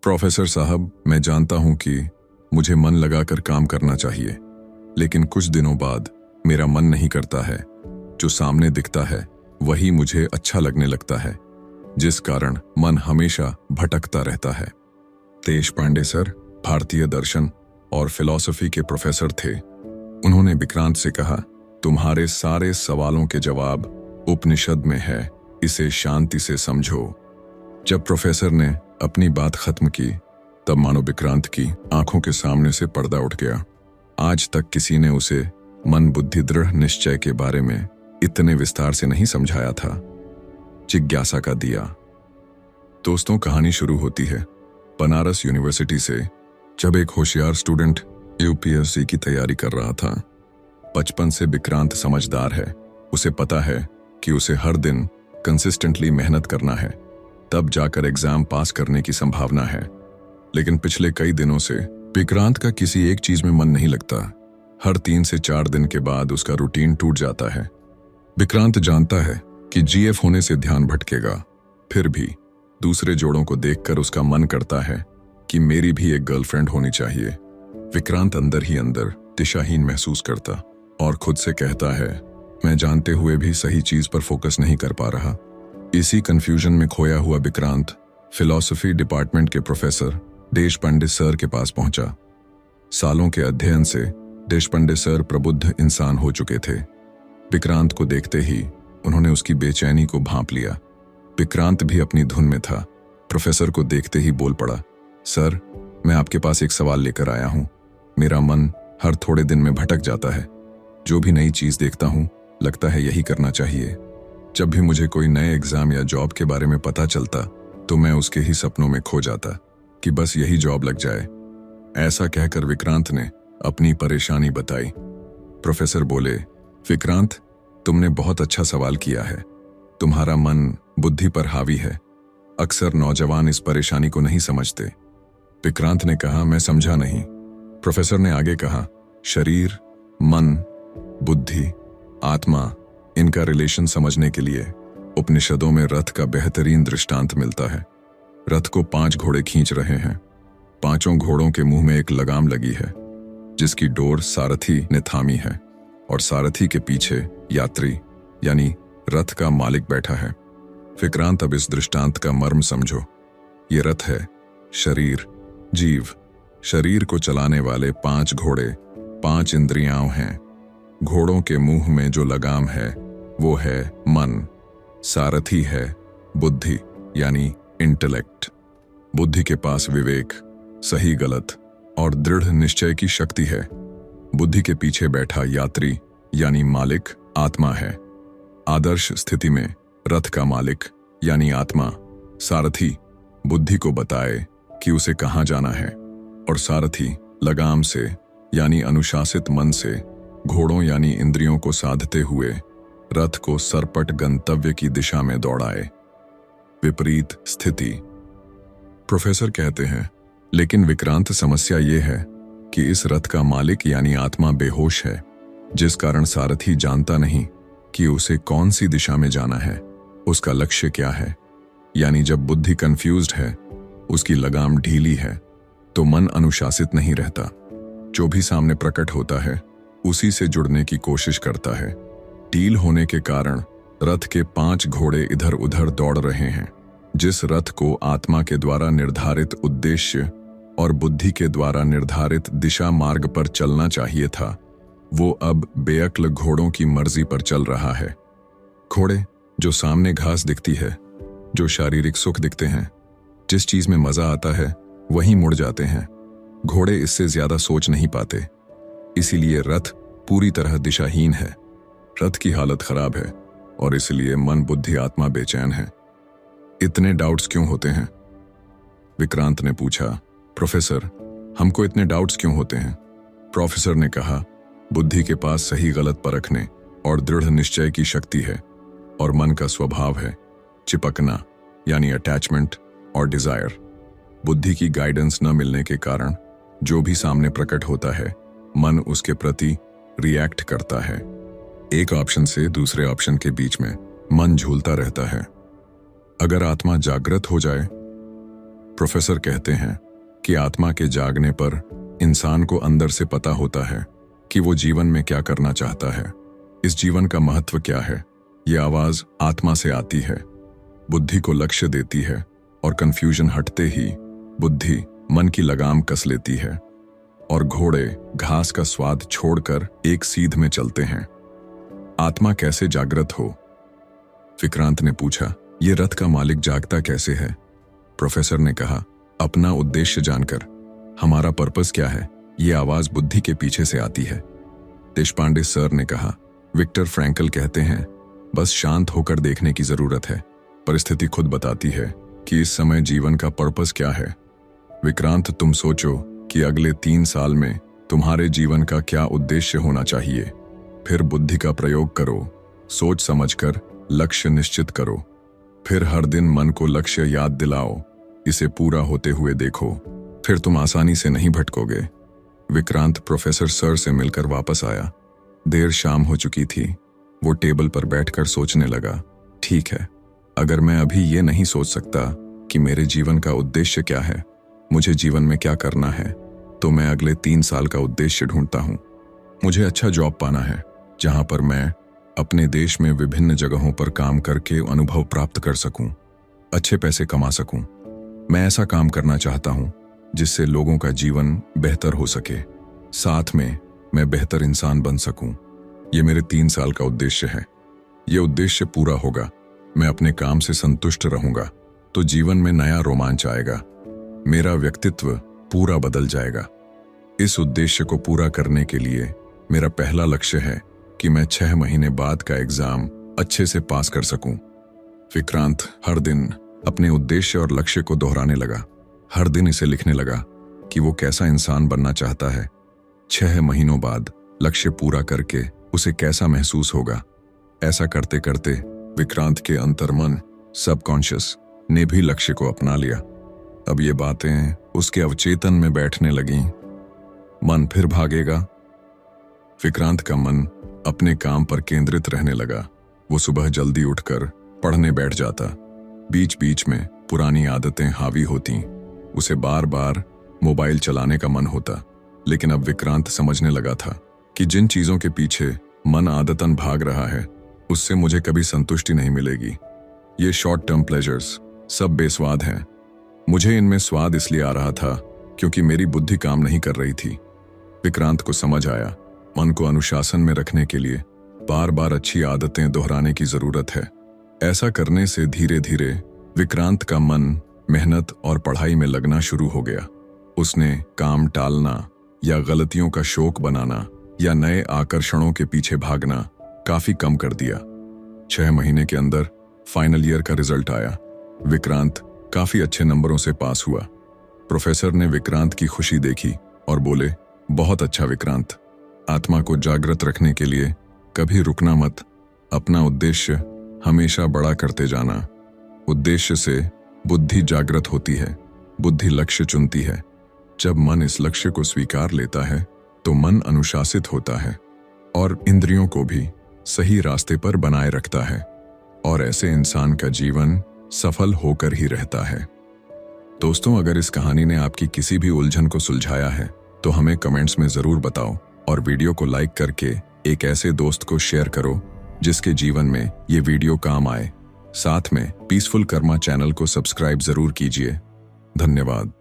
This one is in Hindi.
प्रोफेसर साहब, मैं जानता हूं कि मुझे मन लगाकर काम करना चाहिए, लेकिन कुछ दिनों बाद मेरा मन नहीं करता है। जो सामने दिखता है वही मुझे अच्छा लगने लगता है, जिस कारण मन हमेशा भटकता रहता है। देशपांडे सर भारतीय दर्शन और फिलॉसफी के प्रोफेसर थे। उन्होंने विक्रांत से कहा, तुम्हारे सारे सवालों के जवाब उपनिषद में है, इसे शांति से समझो। जब प्रोफेसर ने अपनी बात खत्म की, तब मानो विक्रांत की आंखों के सामने से पर्दा उठ गया। आज तक किसी ने उसे मन बुद्धि दृढ़ निश्चय के बारे में इतने विस्तार से नहीं समझाया था। जिज्ञासा का दिया। दोस्तों, कहानी शुरू होती है बनारस यूनिवर्सिटी से, जब एक होशियार स्टूडेंट यूपीएससी की तैयारी कर रहा था। बचपन से विक्रांत समझदार है। उसे पता है कि उसे हर दिन कंसिस्टेंटली मेहनत करना है, तब जाकर एग्जाम पास करने की संभावना है। लेकिन पिछले कई दिनों से विक्रांत का किसी एक चीज में मन नहीं लगता। हर 3 से 4 दिन के बाद उसका रूटीन टूट जाता है। विक्रांत जानता है कि जीएफ होने से ध्यान भटकेगा, फिर भी दूसरे जोड़ों को देखकर उसका मन करता है कि मेरी भी एक गर्लफ्रेंड होनी चाहिए। विक्रांत अंदर ही अंदर दिशाहीन महसूस करता और खुद से कहता है, मैं जानते हुए भी सही चीज पर फोकस नहीं कर पा रहा। इसी कंफ्यूजन में खोया हुआ विक्रांत फिलॉसफी डिपार्टमेंट के प्रोफेसर देशपांडे सर के पास पहुंचा। सालों के अध्ययन से देशपांडे सर प्रबुद्ध इंसान हो चुके थे। विक्रांत को देखते ही उन्होंने उसकी बेचैनी को भांप लिया। विक्रांत भी अपनी धुन में था। प्रोफेसर को देखते ही बोल पड़ा, सर, मैं आपके पास एक सवाल लेकर आया हूं। मेरा मन हर थोड़े दिन में भटक जाता है। जो भी नई चीज देखता हूं, लगता है यही करना चाहिए। जब भी मुझे कोई नए एग्जाम या जॉब के बारे में पता चलता, तो मैं उसके ही सपनों में खो जाता कि बस यही जॉब लग जाए। ऐसा कहकर विक्रांत ने अपनी परेशानी बताई। प्रोफेसर बोले, विक्रांत, तुमने बहुत अच्छा सवाल किया है। तुम्हारा मन बुद्धि पर हावी है। अक्सर नौजवान इस परेशानी को नहीं समझते। विक्रांत ने कहा, मैं समझा नहीं। प्रोफेसर ने आगे कहा, शरीर, मन, बुद्धि, आत्मा, इनका रिलेशन समझने के लिए उपनिषदों में रथ का बेहतरीन दृष्टांत मिलता है। रथ को 5 घोड़े खींच रहे हैं। 5 घोड़ों के मुंह में एक लगाम लगी है, जिसकी डोर सारथी ने थामी है, और सारथी के पीछे यात्री यानी रथ का मालिक बैठा है। विक्रांत, अब इस दृष्टांत का मर्म समझो। ये रथ है शरीर, जीव। शरीर को चलाने वाले 5 घोड़े 5 इंद्रियां हैं। घोड़ों के मुंह में जो लगाम है वो है मन। सारथी है बुद्धि यानी इंटेलेक्ट। बुद्धि के पास विवेक, सही गलत और दृढ़ निश्चय की शक्ति है। बुद्धि के पीछे बैठा यात्री यानी मालिक आत्मा है। आदर्श स्थिति में रथ का मालिक यानी आत्मा सारथी बुद्धि को बताए कि उसे कहां जाना है, और सारथी लगाम से यानी अनुशासित मन से घोड़ों यानी इंद्रियों को साधते हुए रथ को सरपट गंतव्य की दिशा में दौड़ाए। विपरीत स्थिति। प्रोफेसर कहते हैं, लेकिन विक्रांत, समस्या ये है कि इस रथ का मालिक यानी आत्मा बेहोश है, जिस कारण सारथी जानता नहीं कि उसे कौन सी दिशा में जाना है, उसका लक्ष्य क्या है। यानी जब बुद्धि कंफ्यूज्ड है, उसकी लगाम ढीली है, तो मन अनुशासित नहीं रहता। जो भी सामने प्रकट होता है उसी से जुड़ने की कोशिश करता है। ढील होने के कारण रथ के 5 घोड़े इधर उधर दौड़ रहे हैं। जिस रथ को आत्मा के द्वारा निर्धारित उद्देश्य और बुद्धि के द्वारा निर्धारित दिशा मार्ग पर चलना चाहिए था, वो अब बेअक्ल घोड़ों की मर्जी पर चल रहा है। घोड़े जो सामने घास दिखती है, जो शारीरिक सुख दिखते हैं, जिस चीज में मजा आता है वहीं मुड़ जाते हैं। घोड़े इससे ज्यादा सोच नहीं पाते। इसीलिए रथ पूरी तरह दिशाहीन है। रथ की हालत खराब है और इसलिए मन बुद्धि आत्मा बेचैन है। इतने डाउट्स क्यों होते हैं? विक्रांत ने पूछा। प्रोफेसर, हमको इतने डाउट्स क्यों होते हैं? प्रोफेसर ने कहा, बुद्धि के पास सही गलत परखने और दृढ़ निश्चय की शक्ति है, और मन का स्वभाव है चिपकना यानी अटैचमेंट और डिजायर। बुद्धि की गाइडेंस न मिलने के कारण जो भी सामने प्रकट होता है, मन उसके प्रति रिएक्ट करता है। एक ऑप्शन से दूसरे ऑप्शन के बीच में मन झूलता रहता है। अगर आत्मा जागृत हो जाए प्रोफेसर कहते हैं कि आत्मा के जागने पर इंसान को अंदर से पता होता है कि वो जीवन में क्या करना चाहता है, इस जीवन का महत्व क्या है। ये आवाज आत्मा से आती है, बुद्धि को लक्ष्य देती है और कंफ्यूजन हटते ही बुद्धि मन की लगाम कस लेती है और घोड़े घास का स्वाद छोड़कर एक सीध में चलते हैं। आत्मा कैसे जागृत हो? विक्रांत ने पूछा। ये रथ का मालिक जागता कैसे है? प्रोफेसर ने कहा, अपना उद्देश्य जानकर। हमारा पर्पस क्या है? ये आवाज बुद्धि के पीछे से आती है। देशपांडे सर ने कहा, विक्टर फ्रैंकल कहते हैं, बस शांत होकर देखने की जरूरत है, परिस्थिति खुद बताती है कि इस समय जीवन का पर्पस क्या है। विक्रांत, तुम सोचो कि अगले 3 साल में तुम्हारे जीवन का क्या उद्देश्य होना चाहिए। फिर बुद्धि का प्रयोग करो, सोच समझकर लक्ष्य निश्चित करो। फिर हर दिन मन को लक्ष्य याद दिलाओ, इसे पूरा होते हुए देखो, फिर तुम आसानी से नहीं भटकोगे। विक्रांत प्रोफेसर सर से मिलकर वापस आया। देर शाम हो चुकी थी। वो टेबल पर बैठकर सोचने लगा, ठीक है, अगर मैं अभी ये नहीं सोच सकता कि मेरे जीवन का उद्देश्य क्या है, मुझे जीवन में क्या करना है, तो मैं अगले 3 साल का उद्देश्य ढूंढता हूं। मुझे अच्छा जॉब पाना है, जहां पर मैं अपने देश में विभिन्न जगहों पर काम करके अनुभव प्राप्त कर सकूं, अच्छे पैसे कमा सकूं। मैं ऐसा काम करना चाहता हूं जिससे लोगों का जीवन बेहतर हो सके, साथ में मैं बेहतर इंसान बन सकूं। ये मेरे 3 साल का उद्देश्य है। ये उद्देश्य पूरा होगा, मैं अपने काम से संतुष्ट रहूंगा, तो जीवन में नया रोमांच आएगा, मेरा व्यक्तित्व पूरा बदल जाएगा। इस उद्देश्य को पूरा करने के लिए मेरा पहला लक्ष्य है कि मैं 6 महीने बाद का एग्जाम अच्छे से पास कर सकूं। विक्रांत हर दिन अपने उद्देश्य और लक्ष्य को दोहराने लगा। हर दिन इसे लिखने लगा कि वो कैसा इंसान बनना चाहता है। 6 महीनों बाद लक्ष्य पूरा करके उसे कैसा महसूस होगा। ऐसा करते करते विक्रांत के अंतर्मन, सबकॉन्शियस ने भी लक्ष्य को अपना लिया। अब ये बातें उसके अवचेतन में बैठने लगीं। मन फिर भागेगा। विक्रांत का मन अपने काम पर केंद्रित रहने लगा। वो सुबह जल्दी उठकर पढ़ने बैठ जाता। बीच बीच में पुरानी आदतें हावी होती। उसे बार बार मोबाइल चलाने का मन होता, लेकिन अब विक्रांत समझने लगा था कि जिन चीजों के पीछे मन आदतन भाग रहा है, उससे मुझे कभी संतुष्टि नहीं मिलेगी। ये शॉर्ट टर्म प्लेजर्स सब बेस्वाद हैं। मुझे इनमें स्वाद इसलिए आ रहा था क्योंकि मेरी बुद्धि काम नहीं कर रही थी। विक्रांत को समझ आया, मन को अनुशासन में रखने के लिए बार बार अच्छी आदतें दोहराने की जरूरत है। ऐसा करने से धीरे धीरे विक्रांत का मन मेहनत और पढ़ाई में लगना शुरू हो गया। उसने काम टालना या गलतियों का शौक बनाना या नए आकर्षणों के पीछे भागना काफी कम कर दिया। 6 महीने के अंदर फाइनल ईयर का रिजल्ट आया। विक्रांत काफी अच्छे नंबरों से पास हुआ। प्रोफेसर ने विक्रांत की खुशी देखी और बोले, बहुत अच्छा विक्रांत, आत्मा को जागृत रखने के लिए कभी रुकना मत। अपना उद्देश्य हमेशा बड़ा करते जाना। उद्देश्य से बुद्धि जागृत होती है, बुद्धि लक्ष्य चुनती है। जब मन इस लक्ष्य को स्वीकार लेता है तो मन अनुशासित होता है और इंद्रियों को भी सही रास्ते पर बनाए रखता है, और ऐसे इंसान का जीवन सफल होकर ही रहता है। दोस्तों, अगर इस कहानी ने आपकी किसी भी उलझन को सुलझाया है तो हमें कमेंट्स में जरूर बताओ, और वीडियो को लाइक करके एक ऐसे दोस्त को शेयर करो जिसके जीवन में ये वीडियो काम आए। साथ में पीसफुल कर्मा चैनल को सब्सक्राइब जरूर कीजिए। धन्यवाद।